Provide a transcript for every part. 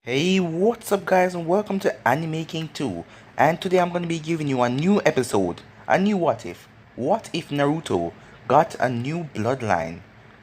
Hey, what's up guys and welcome to Anime King 2, and today I'm going to be giving you a new episode, a new what if. What if Naruto got a new bloodline?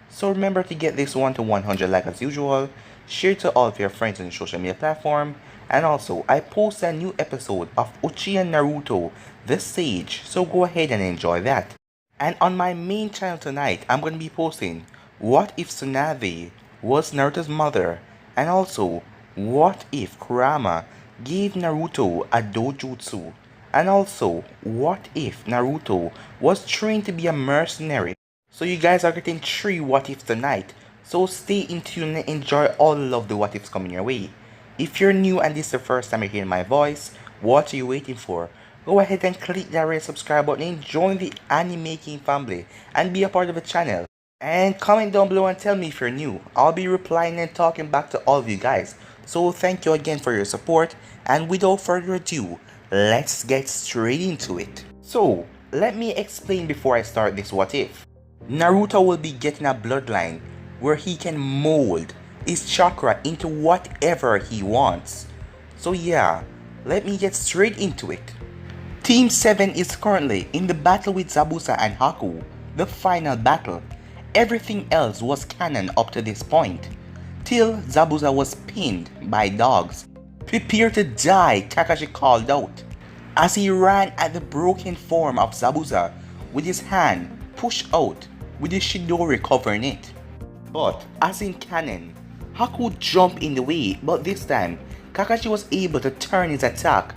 So remember to get this one to 100 like as usual, share to all of your friends on your social media platform, and also I post a new episode of Uchiha Naruto, the Sage, so go ahead and enjoy that. And on my main channel tonight, I'm going to be posting what if Tsunade was Naruto's mother, and also what if Kurama gave Naruto a dojutsu, and also what if Naruto was trained to be a mercenary. So you guys are getting 3 what ifs tonight, so stay in tune and enjoy all of the what ifs coming your way. If you're new and this is the first time you're hearing my voice, what are you waiting for? Go ahead and click that red subscribe button and join the Anime King family and be a part of the channel. And comment down below and tell me if you're new. I'll be replying and talking back to all of you guys. So thank you again for your support, and without further ado, let's get straight into it. So let me explain before I start this what if. Naruto will be getting a bloodline where he can mold his chakra into whatever he wants. So yeah, let me get straight into it. Team 7 is currently in the battle with Zabuza and Haku, the final battle. Everything else was canon up to this point, till Zabuza was pinned by dogs. Prepare to die, Kakashi called out, as he ran at the broken form of Zabuza with his hand pushed out with the Chidori covering it. But as in canon, Haku jumped in the way, but this time Kakashi was able to turn his attack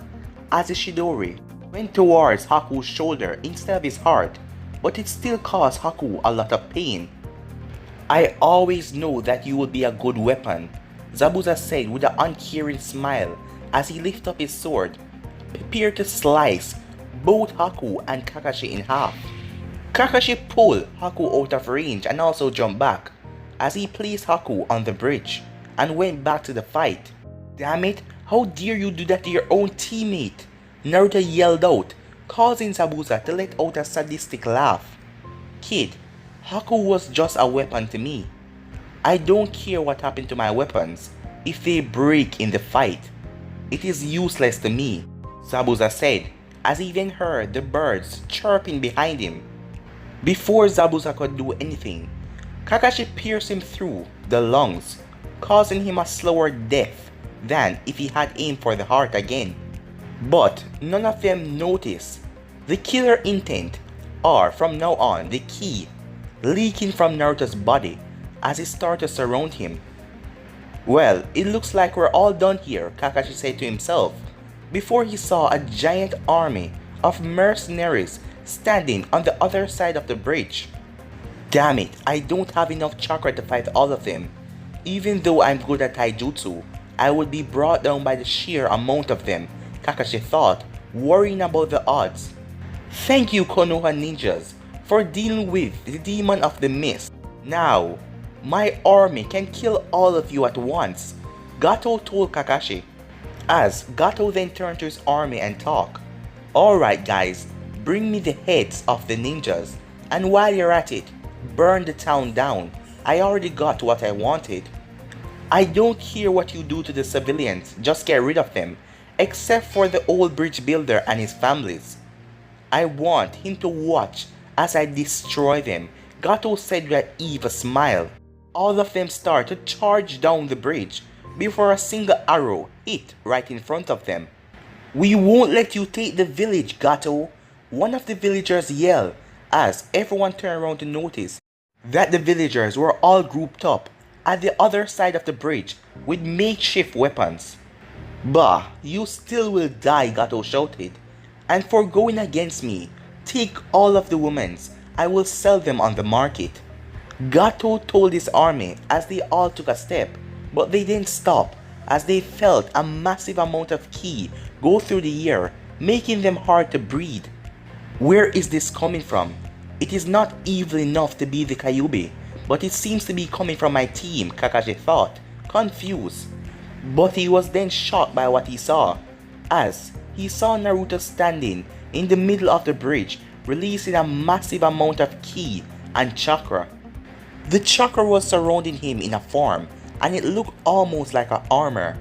as the Chidori went towards Haku's shoulder instead of his heart, but it still caused Haku a lot of pain. I always know that you will be a good weapon, Zabuza said with an uncaring smile as he lifted up his sword, prepared to slice both Haku and Kakashi in half. Kakashi pulled Haku out of range and also jumped back as he placed Haku on the bridge and went back to the fight. Damn it, how dare you do that to your own teammate? Naruto yelled out, causing Zabuza to let out a sadistic laugh. Kid, Haku was just a weapon to me. I don't care what happened to my weapons if they break in the fight. It is useless to me, Zabuza said as he then heard the birds chirping behind him. Before Zabuza could do anything, Kakashi pierced him through the lungs, causing him a slower death than if he had aimed for the heart again. But none of them noticed the killer intent, or from now on the ki, leaking from Naruto's body as he started to surround him. Well, it looks like we're all done here, Kakashi said to himself, before he saw a giant army of mercenaries standing on the other side of the bridge. Damn it, I don't have enough chakra to fight all of them. Even though I'm good at taijutsu, I would be brought down by the sheer amount of them, Kakashi thought, worrying about the odds. Thank you, Konoha ninjas, for dealing with the demon of the mist. Now, my army can kill all of you at once, Gato told Kakashi, as Gato then turned to his army and talked. Alright guys, bring me the heads of the ninjas, and while you're at it, burn the town down. I already got what I wanted. I don't care what you do to the civilians, just get rid of them, except for the old bridge builder and his families. I want him to watch as I destroy them, Gato said with an evil smile. All of them start to charge down the bridge before a single arrow hit right in front of them. We won't let you take the village, Gato, one of the villagers yelled as everyone turned around to notice that the villagers were all grouped up at the other side of the bridge with makeshift weapons. Bah, you still will die, Gato shouted, and for going against me, take all of the women's, I will sell them on the market. Gato told his army as they all took a step, but they didn't stop as they felt a massive amount of ki go through the air, making them hard to breathe. Where is this coming from? It is not evil enough to be the Kyuubi, but it seems to be coming from my team, Kakashi thought, confused. But he was then shocked by what he saw, as he saw Naruto standing in the middle of the bridge, releasing a massive amount of ki and chakra. The chakra was surrounding him in a form, and it looked almost like an armor.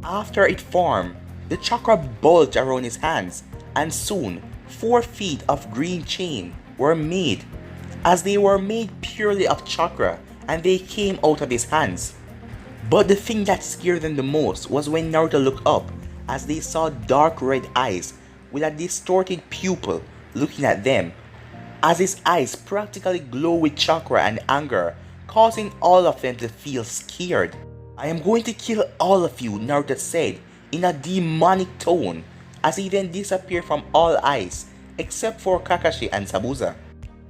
After it formed, the chakra bulged around his hands, and soon 4 feet of green chain were made, as they were made purely of chakra and they came out of his hands. But the thing that scared them the most was when Naruto looked up, as they saw dark red eyes with a distorted pupil looking at them, as his eyes practically glow with chakra and anger, causing all of them to feel scared. "I am going to kill all of you," Naruto said in a demonic tone, as he then disappeared from all eyes except for Kakashi and Zabuza.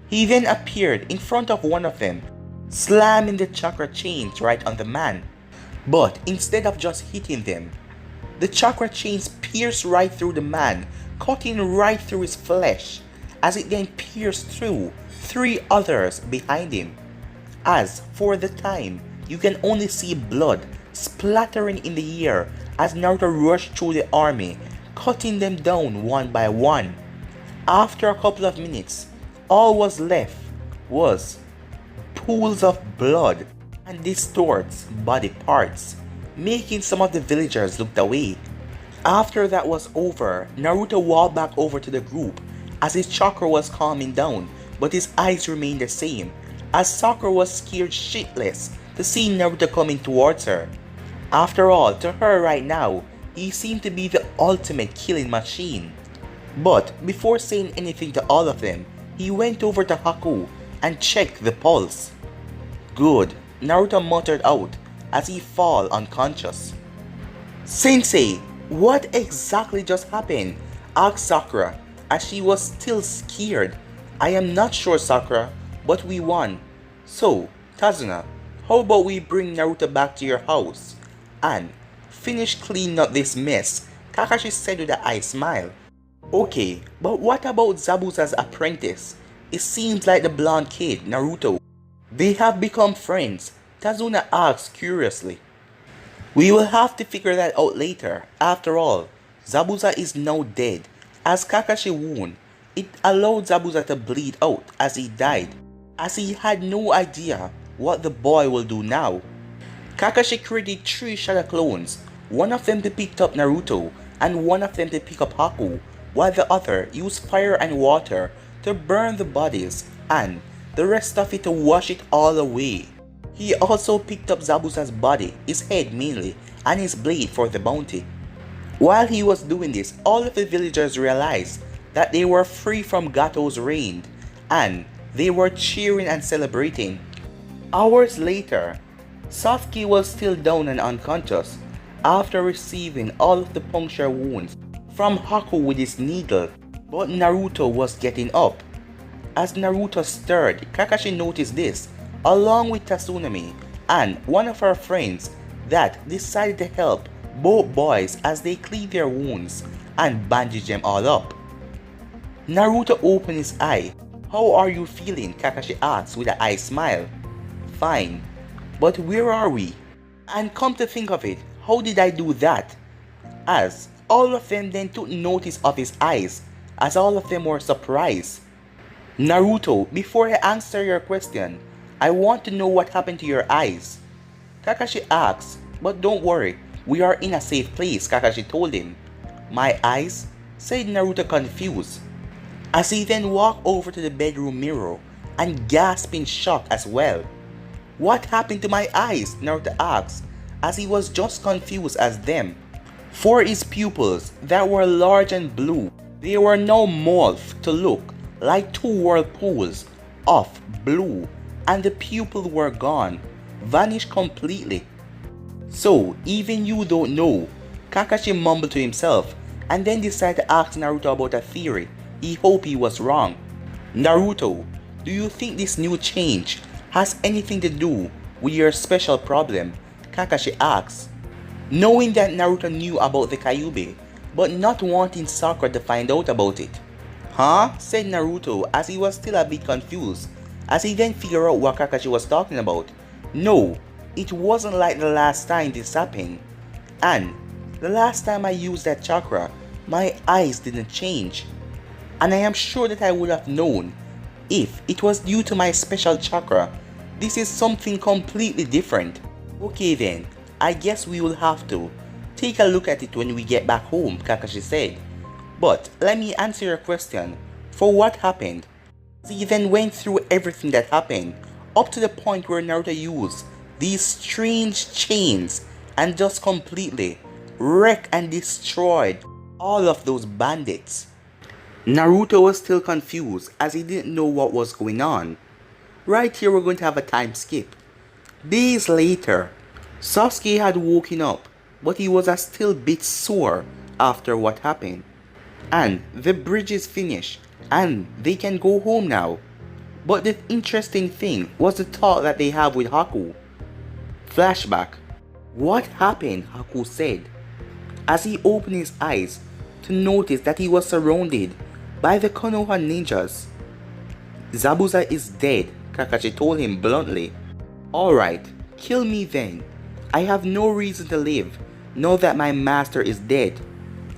He then appeared in front of one of them, slamming the chakra chains right on the man. But instead of just hitting them, the chakra chains pierced right through the man, cutting right through his flesh, as it then pierced through 3 others behind him. As for the time, you can only see blood splattering in the air as Naruto rushed through the army, cutting them down one by one. After a couple of minutes, all was left was pools of blood and distorts body parts, making some of the villagers look away. After that was over, Naruto walked back over to the group as his chakra was calming down, but his eyes remained the same, as Sakura was scared shitless to see Naruto coming towards her. After all, to her right now, he seemed to be the ultimate killing machine. But before saying anything to all of them, he went over to Haku and checked the pulse. "Good," Naruto muttered out as he fell unconscious. "Sensei, what exactly just happened?" asked Sakura as she was still scared. "I am not sure, Sakura, but we won. So, Kazuna, how about we bring Naruto back to your house and finish cleaning up this mess?" Kakashi said with a eye smile. "Okay, but what about Zabuza's apprentice? It seems like the blonde kid, Naruto. They have become friends," Kazuna asked curiously. "We will have to figure that out later. After all, Zabuza is now dead, as Kakashi wound. It allowed Zabuza to bleed out as he died, as he had no idea what the boy will do now." Kakashi created 3 shadow clones, one of them to pick up Naruto and one of them to pick up Haku, while the other used fire and water to burn the bodies and the rest of it to wash it all away. He also picked up Zabuza's body, his head mainly, and his blade for the bounty. While he was doing this, all of the villagers realized that they were free from Gato's reign, and they were cheering and celebrating. Hours later, Sasuke was still down and unconscious after receiving all of the puncture wounds from Haku with his needle, but Naruto was getting up. As Naruto stirred, Kakashi noticed this, along with Tsunami and one of her friends that decided to help both boys as they cleaned their wounds and bandaged them all up. Naruto opened his eye. "How are you feeling?" Kakashi asked with an eye smile. "Fine, but where are we? And come to think of it, how did I do that?" As all of them then took notice of his eyes, as all of them were surprised. "Naruto, before I answer your question, I want to know what happened to your eyes," Kakashi asked. "But don't worry, we are in a safe place," Kakashi told him. "My eyes?" said Naruto confused, as he then walked over to the bedroom mirror and gasped in shock as well. "What happened to my eyes?" Naruto asked, as he was just confused as them. For his pupils that were large and blue, they were now morphed to look like 2 whirlpools of blue, and the pupils were gone, vanished completely. "So, even you don't know," Kakashi mumbled to himself, and then decided to ask Naruto about a theory. He hoped he was wrong. "Naruto, do you think this new change has anything to do with your special problem?" Kakashi asked, knowing that Naruto knew about the Kyuubi, but not wanting Sakura to find out about it. "Huh?" said Naruto, as he was still a bit confused, as he then figured out what Kakashi was talking about. "No, it wasn't like the last time this happened. And the last time I used that chakra, my eyes didn't change. And I am sure that I would have known if it was due to my special chakra. This is something completely different." "Okay then, I guess we will have to take a look at it when we get back home, Kakashi said. But let me answer your question. For what happened? He then went through everything that happened, up to the point where Naruto used these strange chains and just completely wrecked and destroyed all of those bandits. Naruto was still confused as he didn't know what was going on. Right here we're going to have a time skip. Days later, Sasuke had woken up, but he was still a bit sore after what happened. And the bridge is finished and they can go home now. But the interesting thing was the talk that they have with Haku. Flashback. What happened? Haku said, as he opened his eyes to notice that he was surrounded by the Konoha ninjas. Zabuza is dead, Kakashi told him bluntly. Alright, kill me then. I have no reason to live, now that my master is dead,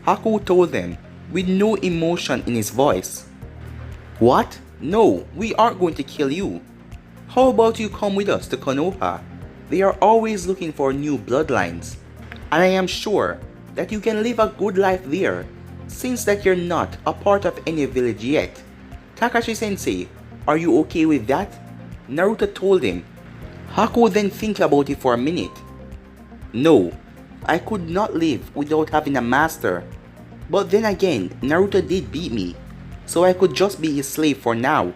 Haku told them with no emotion in his voice. What? No, we aren't going to kill you. How about you come with us to Konoha? They are always looking for new bloodlines. And I am sure that you can live a good life there, since that you're not a part of any village yet. Kakashi sensei, are you okay with that? Naruto told him. Haku then think about it for a minute. No, I could not live without having a master. But then again, Naruto did beat me, so I could just be his slave for now.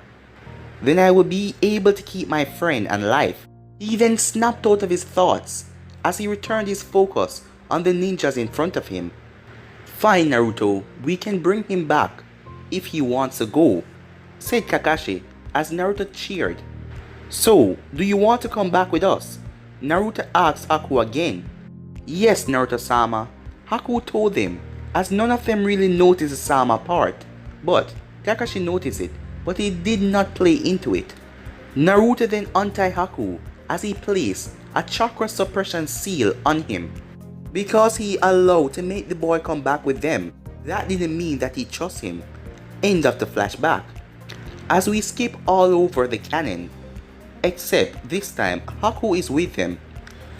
Then I would be able to keep my friend alive. He then snapped out of his thoughts as he returned his focus on the ninjas in front of him. Fine, Naruto, we can bring him back if he wants to go, said Kakashi as Naruto cheered. So, do you want to come back with us? Naruto asked Haku again. Yes, Naruto-sama, Haku told him, as none of them really noticed the Sama part. But Kakashi noticed it, but he did not play into it. Naruto then untied Haku as he placed a chakra suppression seal on him. Because he allowed to make the boy come back with them, that didn't mean that he trusts him. End of the flashback. As we skip all over the canon, except this time Haku is with them,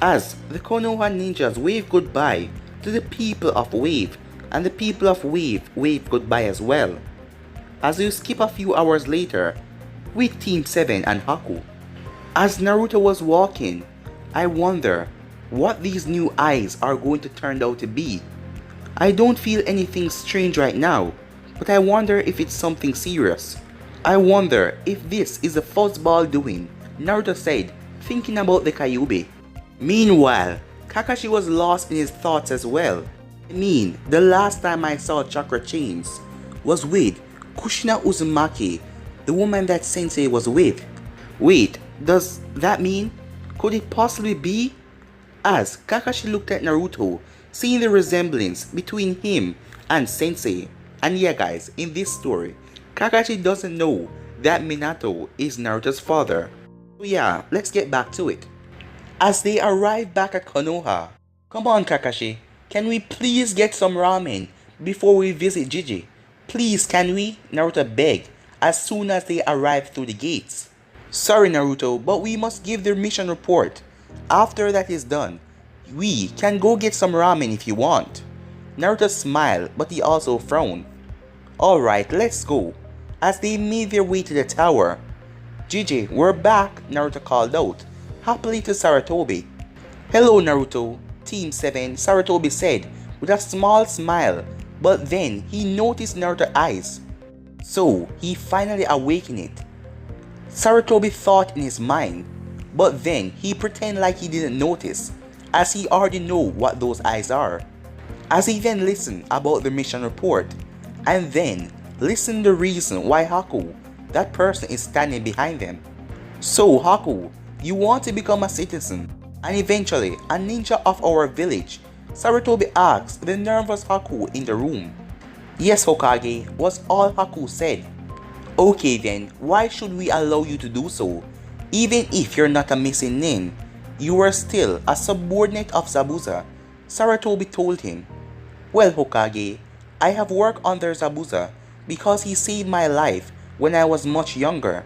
as the Konoha ninjas wave goodbye to the people of Wave, and the people of Wave wave goodbye as well. As you skip a few hours later with Team 7 and Haku. As Naruto was walking, I wonder what these new eyes are going to turn out to be. I don't feel anything strange right now, but I wonder if it's something serious. I wonder if this is a fuzzball doing, Naruto said, thinking about the Kyuubi. Meanwhile, Kakashi was lost in his thoughts as well. I mean, the last time I saw chakra chains was with Kushina Uzumaki, the woman that Sensei was with. Wait, does that mean? Could it possibly be? As Kakashi looked at Naruto, seeing the resemblance between him and Sensei. And yeah guys, in this story, Kakashi doesn't know that Minato is Naruto's father. So yeah, let's get back to it. As they arrive back at Konoha, come on Kakashi, can we please get some ramen before we visit Gigi? Please can we? Naruto begged as soon as they arrived through the gates. Sorry Naruto, but we must give the mission report. After that is done, we can go get some ramen if you want. Naruto smiled, but he also frowned. Alright, let's go. As they made their way to the tower. Gigi, we're back, Naruto called out, happily to Sarutobi. Hello Naruto, Team 7, Sarutobi said with a small smile, but then he noticed Naruto's eyes. So, he finally awakened it. Sarutobi thought in his mind, but then he pretended like he didn't notice, as he already know what those eyes are. As he then listened about the mission report, and then listened the reason why Haku, that person, is standing behind them. So Haku, you want to become a citizen, and eventually a ninja of our village? Sarutobi asked the nervous Haku in the room. Yes Hokage, was all Haku said. Okay then, why should we allow you to do so? Even if you're not a missing nin, you are still a subordinate of Zabuza, Sarutobi told him. Well Hokage, I have worked under Zabuza because he saved my life when I was much younger,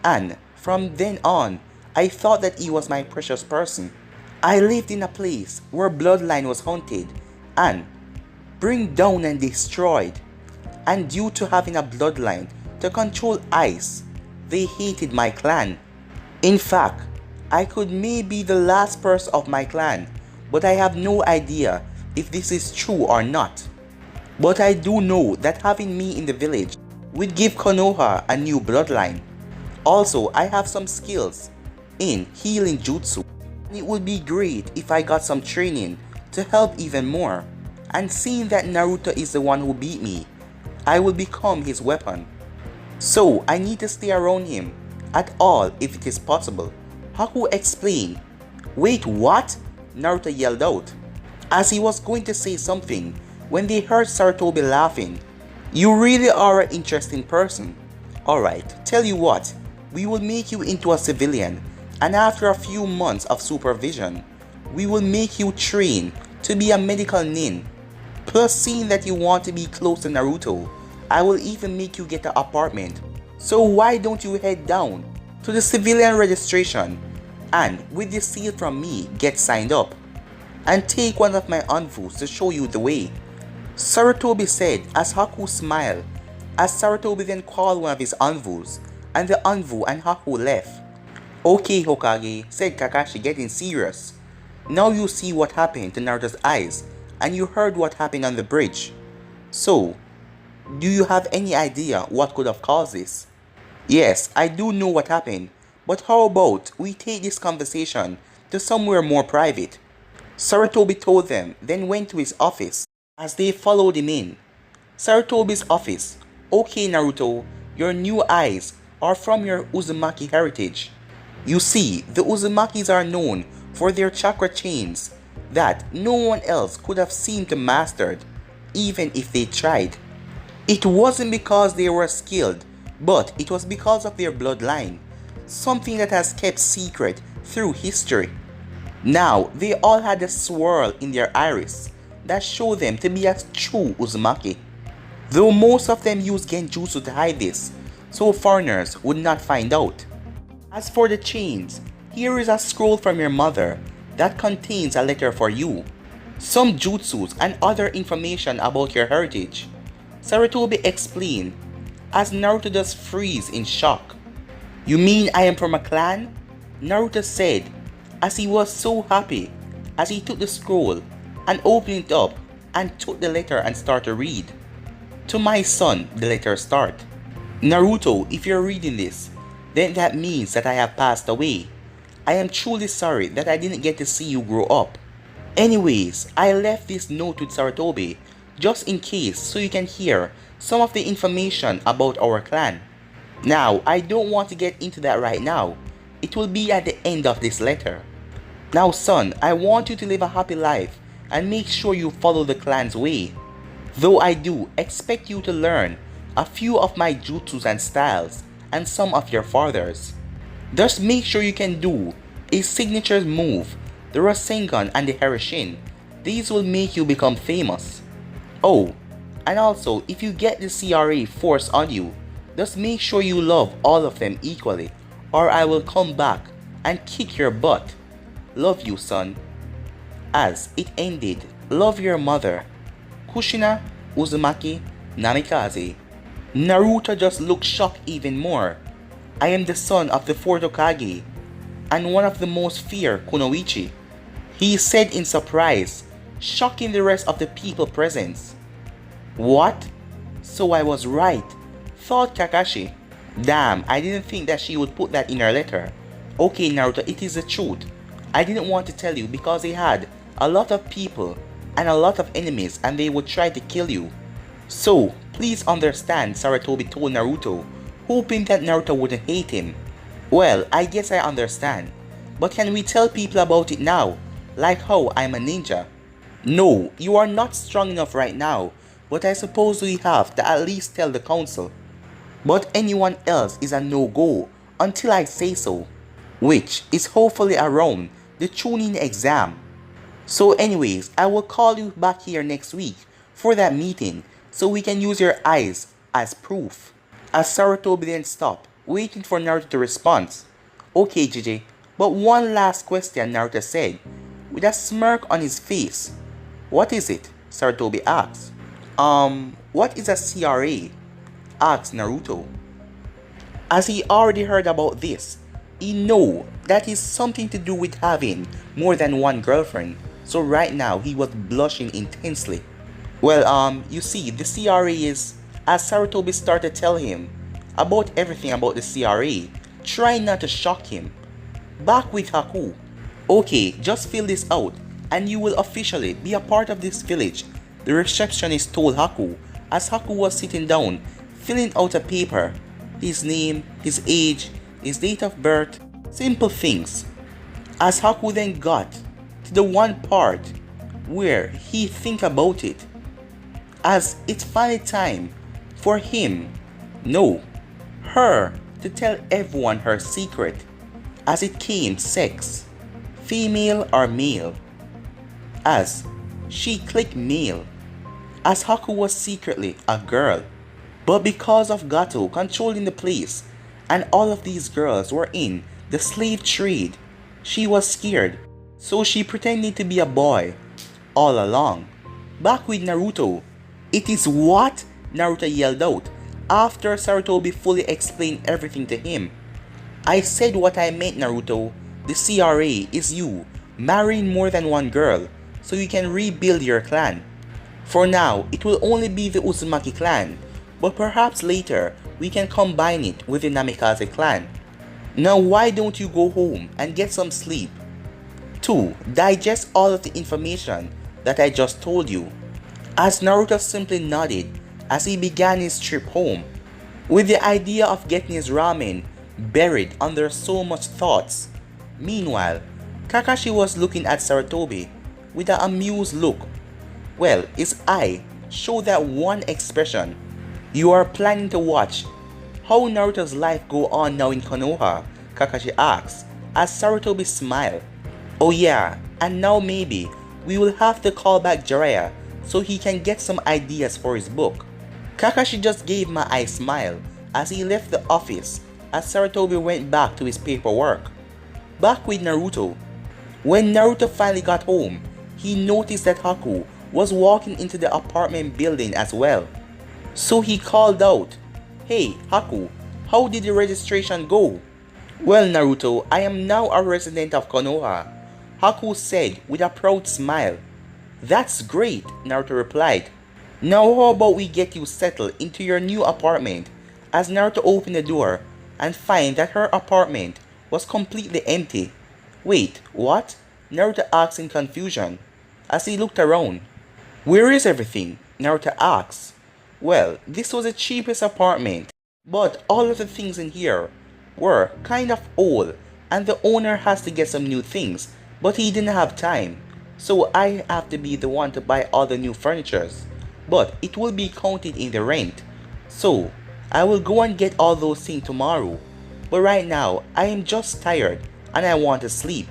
and from then on, I thought that he was my precious person. I lived in a place where bloodline was haunted, and bring down and destroyed. And due to having a bloodline to control ice, they hated my clan. In fact, I could maybe be the last person of my clan, but I have no idea if this is true or not. But I do know that having me in the village would give Konoha a new bloodline. Also, I have some skills in healing jutsu. It would be great if I got some training to help even more. And seeing that Naruto is the one who beat me, I will become his weapon. So I need to stay around him at all if it is possible. Haku explained. Wait, what? Naruto yelled out, as he was going to say something when they heard Sarutobi laughing. You really are an interesting person. Alright, tell you what, we will make you into a civilian, and after a few months of supervision, we will make you train to be a medical nin. Plus, seeing that you want to be close to Naruto, I will even make you get an apartment. So why don't you head down to the civilian registration and with the seal from me get signed up and take one of my envoys to show you the way. Sarutobi said as Haku smiled, as Sarutobi then called one of his envoys and the envoy and Haku left. Okay Hokage, said Kakashi getting serious. Now you see what happened to Naruto's eyes and you heard what happened on the bridge. So, do you have any idea what could have caused this? Yes, I do know what happened, but how about we take this conversation to somewhere more private? Sarutobi told them, then went to his office as they followed him in. Sarutobi's office. Okay Naruto, your new eyes are from your Uzumaki heritage. You see, the Uzumakis are known for their chakra chains that no one else could have seemed to master, even if they tried. It wasn't because they were skilled, but it was because of their bloodline, something that has kept secret through history. Now, they all had a swirl in their iris that showed them to be a true Uzumaki, though most of them used genjutsu to hide this, so foreigners would not find out. As for the chains, here is a scroll from your mother that contains a letter for you, some jutsus and other information about your heritage. Sarutobi explained, as Naruto does freeze in shock. You mean I am from a clan? Naruto said, as he was so happy as he took the scroll and opened it up and took the letter and started to read. To my son, the letter start. Naruto, if you're reading this, then that means that I have passed away. I am truly sorry that I didn't get to see you grow up. Anyways, I left this note with Sarutobi just in case so you can hear some of the information about our clan. Now, I don't want to get into that right now. It will be at the end of this letter. Now son, I want you to live a happy life and make sure you follow the clan's way. Though I do expect you to learn a few of my jutsus and styles and some of your father's. Just make sure you can do a signature move, the Rasengan and the Herishin. These will make you become famous. Oh, and also if you get the CRA forced on you, just make sure you love all of them equally, or I will come back and kick your butt. Love you, son. As it ended, love your mother. Kushina, Uzumaki, Namikaze. Naruto just looked shocked even more. I am the son of the fourth Hokage and one of the most feared Kunoichi, he said in surprise, shocking the rest of the people present. What? So I was right, thought Kakashi. Damn, I didn't think that she would put that in her letter. Okay Naruto, it is the truth. I didn't want to tell you because they had a lot of people and a lot of enemies and they would try to kill you. So, please understand, Sarutobi told Naruto, hoping that Naruto wouldn't hate him. Well, I guess I understand. But can we tell people about it now? Like how I'm a ninja? No, you are not strong enough right now, but I suppose we have to at least tell the council. But anyone else is a no-go until I say so, which is hopefully around the Chunin exam. So anyways, I will call you back here next week for that meeting so we can use your eyes as proof. As Sarutobi then stopped, waiting for Naruto to respond. Okay JJ, but one last question, Naruto said, with a smirk on his face. What is it? Sarutobi asks. What is a CRA? Asks Naruto. As he already heard about this, he know that is something to do with having more than one girlfriend, so right now he was blushing intensely. Well, you see, the CRA is, as Sarutobi started to tell him about everything about the CRA, try not to shock him. Back with Haku. Okay, just fill this out and you will officially be a part of this village, the receptionist told Haku as Haku was sitting down, filling out a paper. His name, his age, his date of birth, simple things. As Haku then got to the one part where he think about it, as it's finally time for him, no, her, to tell everyone her secret, as it came sex, female or male, as she clicked male, as Haku was secretly a girl. But because of Gato controlling the place and all of these girls were in the slave trade, she was scared, so she pretended to be a boy all along. Back with Naruto. It is what? Naruto yelled out after Sarutobi fully explained everything to him. I said what I meant, Naruto. The CRA is you marrying more than one girl so you can rebuild your clan. For now, it will only be the Uzumaki clan, but perhaps later we can combine it with the Namikaze clan. Now why don't you go home and get some sleep? 2. Digest all of the information that I just told you. As Naruto simply nodded as he began his trip home, with the idea of getting his ramen buried under so much thoughts. Meanwhile, Kakashi was looking at Sarutobi with an amused look. Well, his eye showed that one expression. You are planning to watch how Naruto's life go on now in Konoha? Kakashi asks as Sarutobi smiled. Oh yeah, and now maybe we will have to call back Jiraiya so he can get some ideas for his book. Kakashi just gave my eye smile as he left the office as Sarutobi went back to his paperwork. Back with Naruto. When Naruto finally got home, he noticed that Haku was walking into the apartment building as well. So he called out, Hey Haku, how did the registration go? Well Naruto, I am now a resident of Konoha, Haku said with a proud smile. That's great, Naruto replied. Now how about we get you settled into your new apartment? As Naruto opened the door and find that her apartment was completely empty. Wait, what? Naruto asked in confusion as he looked around. Where is everything? Naruto asked. Well, this was the cheapest apartment, but all of the things in here were kind of old and the owner has to get some new things, but he didn't have time. So I have to be the one to buy all the new furnitures, but it will be counted in the rent. So I will go and get all those things tomorrow, but right now I am just tired and I want to sleep.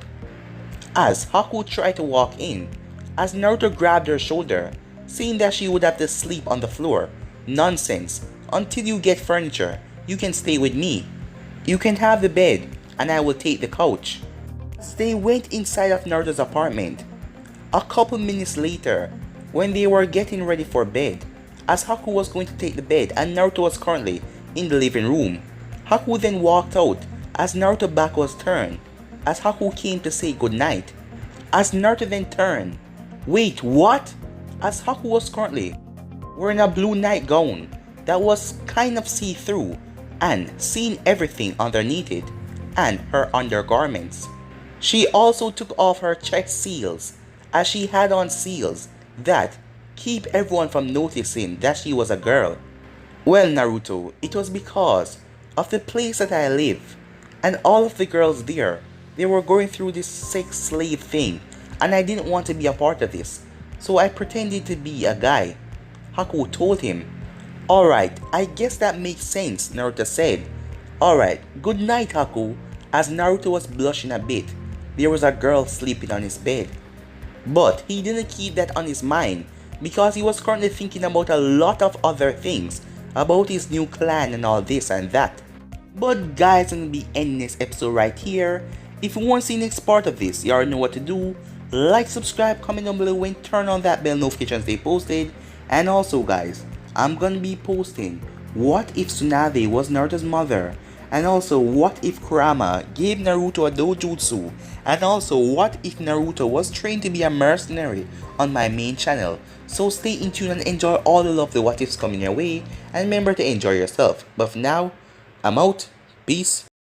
As Haku tried to walk in, as Naruto grabbed her shoulder, saying that she would have to sleep on the floor. Nonsense, until you get furniture, you can stay with me. You can have the bed and I will take the couch. They went inside of Naruto's apartment. A couple minutes later, when they were getting ready for bed, as Haku was going to take the bed and Naruto was currently in the living room, Haku then walked out as Naruto's back was turned, as Haku came to say goodnight. As Naruto then turned, wait, what? As Haku was currently wearing a blue nightgown that was kind of see-through and seeing everything underneath it and her undergarments. She also took off her chest seals as she had on seals that keep everyone from noticing that she was a girl. Well Naruto, it was because of the place that I live and all of the girls there, they were going through this sex slave thing and I didn't want to be a part of this, so I pretended to be a guy. Haku told him. Alright, I guess that makes sense, Naruto said. Alright, good night Haku. As Naruto was blushing a bit, there was a girl sleeping on his bed. But he didn't keep that on his mind because he was currently thinking about a lot of other things, about his new clan and all this and that. But guys, I'm gonna be ending this episode right here. If you want to see the next part of this, you already know what to do. Like, subscribe, comment down below, and turn on that bell notification stay posted. And also guys, I'm gonna be posting what if Tsunade was Naruto's mother, and also what if Kurama gave Naruto a dojutsu, and also what if Naruto was trained to be a mercenary on my main channel. So stay in tune and enjoy all the what ifs coming your way, and remember to enjoy yourself. But for now, I'm out. Peace.